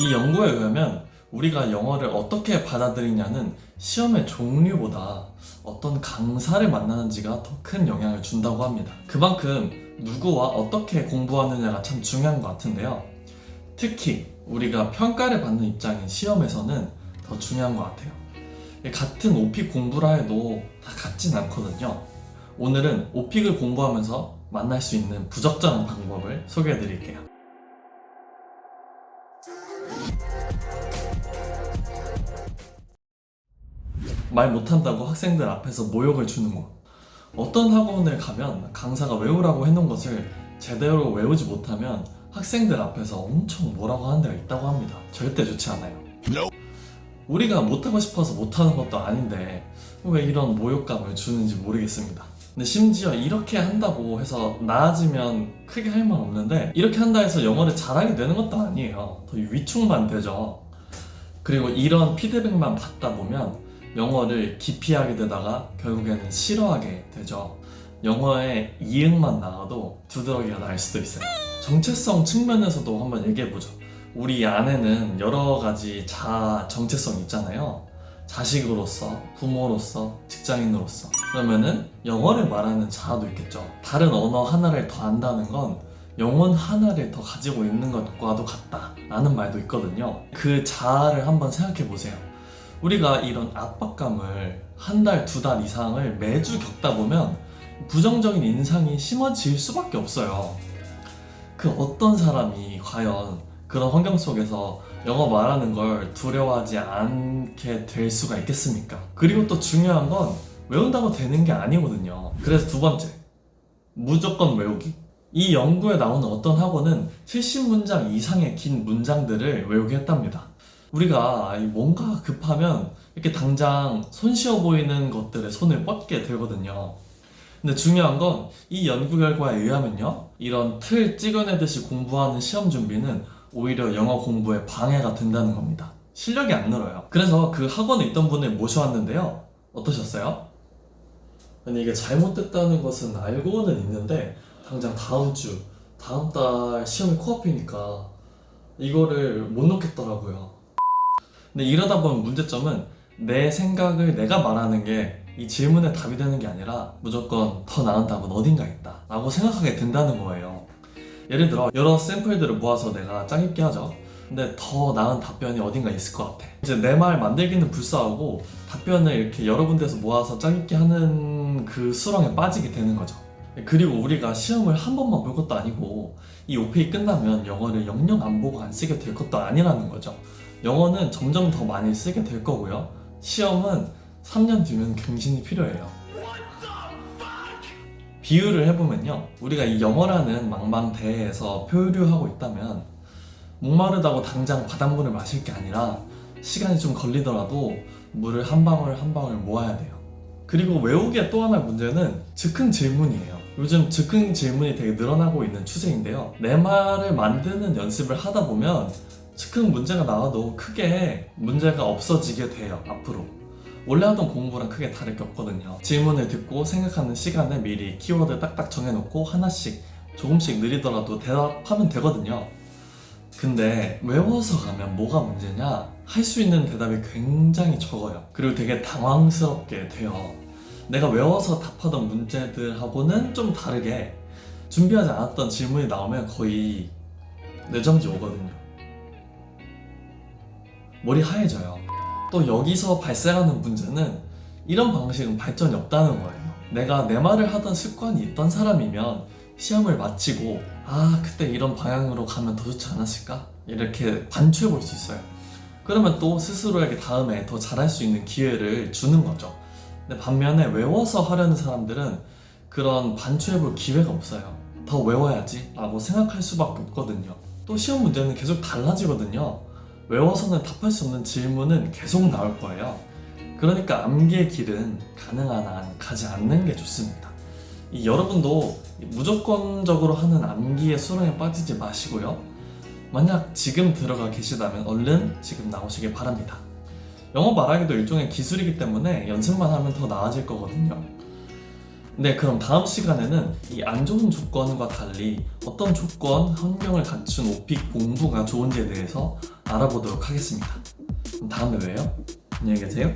이 연구에 의하면 우리가 영어를 어떻게 받아들이냐는 시험의 종류보다 어떤 강사를 만나는지가 더 큰 영향을 준다고 합니다. 그만큼 누구와 어떻게 공부하느냐가 참 중요한 것 같은데요. 특히 우리가 평가를 받는 입장인 시험에서는 더 중요한 것 같아요. 같은 오픽 공부라 해도 다 같진 않거든요. 오늘은 오픽을 공부하면서 만날 수 있는 부적절한 방법을 소개해 드릴게요. 말 못한다고 학생들 앞에서 모욕을 주는 것. 어떤 학원을 가면 강사가 외우라고 해놓은 것을 제대로 외우지 못하면 학생들 앞에서 엄청 뭐라고 하는 데가 있다고 합니다. 절대 좋지 않아요. 우리가 못하고 싶어서 못하는 것도 아닌데 왜 이런 모욕감을 주는지 모르겠습니다. 근데 심지어 이렇게 한다고 해서 나아지면 크게 할 말 없는데, 이렇게 한다 해서 영어를 잘하게 되는 것도 아니에요. 더 위축만 되죠. 그리고 이런 피드백만 받다 보면 영어를 기피하게 되다가 결국에는 싫어하게 되죠. 영어에 이응만 나와도 두드러기가 날 수도 있어요. 정체성 측면에서도 한번 얘기해보죠. 우리 안에는 여러 가지 자아 정체성이 있잖아요. 자식으로서, 부모로서, 직장인으로서. 그러면은 영어를 말하는 자아도 있겠죠. 다른 언어 하나를 더 안다는 건 영혼 하나를 더 가지고 있는 것과도 같다 라는 말도 있거든요. 그 자아를 한번 생각해 보세요. 우리가 이런 압박감을 한 달, 두 달 이상을 매주 겪다 보면 부정적인 인상이 심해질 수밖에 없어요. 그 어떤 사람이 과연 그런 환경 속에서 영어 말하는 걸 두려워하지 않게 될 수가 있겠습니까? 그리고 또 중요한 건 외운다고 되는 게 아니거든요. 그래서 두 번째, 무조건 외우기. 이 연구에 나오는 어떤 학원은 70문장 이상의 긴 문장들을 외우게 했답니다. 우리가 뭔가 급하면 이렇게 당장 손쉬워 보이는 것들에 손을 뻗게 되거든요. 근데 중요한 건 이 연구 결과에 의하면요, 이런 틀 찍어내듯이 공부하는 시험 준비는 오히려 영어 공부에 방해가 된다는 겁니다. 실력이 안 늘어요. 그래서 그 학원에 있던 분을 모셔왔는데요. 어떠셨어요? 아니, 이게 잘못됐다는 것은 알고는 있는데 당장 다음 달 시험이 코앞이니까 이거를 못 놓겠더라고요. 근데 이러다 보면 문제점은 내 생각을 내가 말하는 게 이 질문에 답이 되는 게 아니라 무조건 더 나은 답은 어딘가 있다 라고 생각하게 된다는 거예요. 예를 들어 여러 샘플들을 모아서 내가 짜깁기 하죠. 근데 더 나은 답변이 어딘가 있을 것 같아. 이제 내 말 만들기는 불사하고 답변을 이렇게 여러 군데서 모아서 짜깁기 하는 그 수렁에 빠지게 되는 거죠. 그리고 우리가 시험을 한 번만 볼 것도 아니고 이 오페이 끝나면 영어를 영영 안 보고 안 쓰게 될 것도 아니라는 거죠. 영어는 점점 더 많이 쓰게 될 거고요. 시험은 3년 뒤면 갱신이 필요해요. 비유를 해보면요, 우리가 이 영어라는 망망대해에서 표류하고 있다면 목마르다고 당장 바닷물을 마실 게 아니라 시간이 좀 걸리더라도 물을 한 방울 한 방울 모아야 돼요. 그리고 외우기의 또 하나의 문제는 즉흥 질문이에요. 요즘 즉흥 질문이 되게 늘어나고 있는 추세인데요, 내 말을 만드는 연습을 하다 보면 즉흥 문제가 나와도 크게 문제가 없어지게 돼요. 앞으로 원래 하던 공부랑 크게 다를 게 없거든요. 질문을 듣고 생각하는 시간에 미리 키워드 딱딱 정해놓고 하나씩 조금씩 느리더라도 대답하면 되거든요. 근데 외워서 가면 뭐가 문제냐? 할 수 있는 대답이 굉장히 적어요. 그리고 되게 당황스럽게 돼요. 내가 외워서 답하던 문제들하고는 좀 다르게 준비하지 않았던 질문이 나오면 거의 뇌정지 오거든요. 머리 하얘져요. 또 여기서 발생하는 문제는 이런 방식은 발전이 없다는 거예요. 내가 내 말을 하던 습관이 있던 사람이면 시험을 마치고 그때 이런 방향으로 가면 더 좋지 않았을까? 이렇게 반추해 볼 수 있어요. 그러면 또 스스로에게 다음에 더 잘할 수 있는 기회를 주는 거죠. 근데 반면에 외워서 하려는 사람들은 그런 반추해 볼 기회가 없어요. 더 외워야지 라고 생각할 수밖에 없거든요. 또 시험 문제는 계속 달라지거든요. 외워서는 답할 수 없는 질문은 계속 나올 거예요. 그러니까 암기의 길은 가능한 한 가지 않는 게 좋습니다. 여러분도 무조건적으로 하는 암기의 수렁에 빠지지 마시고요. 만약 지금 들어가 계시다면 얼른 지금 나오시길 바랍니다. 영어 말하기도 일종의 기술이기 때문에 연습만 하면 더 나아질 거거든요. 네, 그럼 다음 시간에는 이 안 좋은 조건과 달리 어떤 조건, 환경을 갖춘 오픽 공부가 좋은지에 대해서 알아보도록 하겠습니다. 그럼 다음에 봬요. 안녕히 계세요.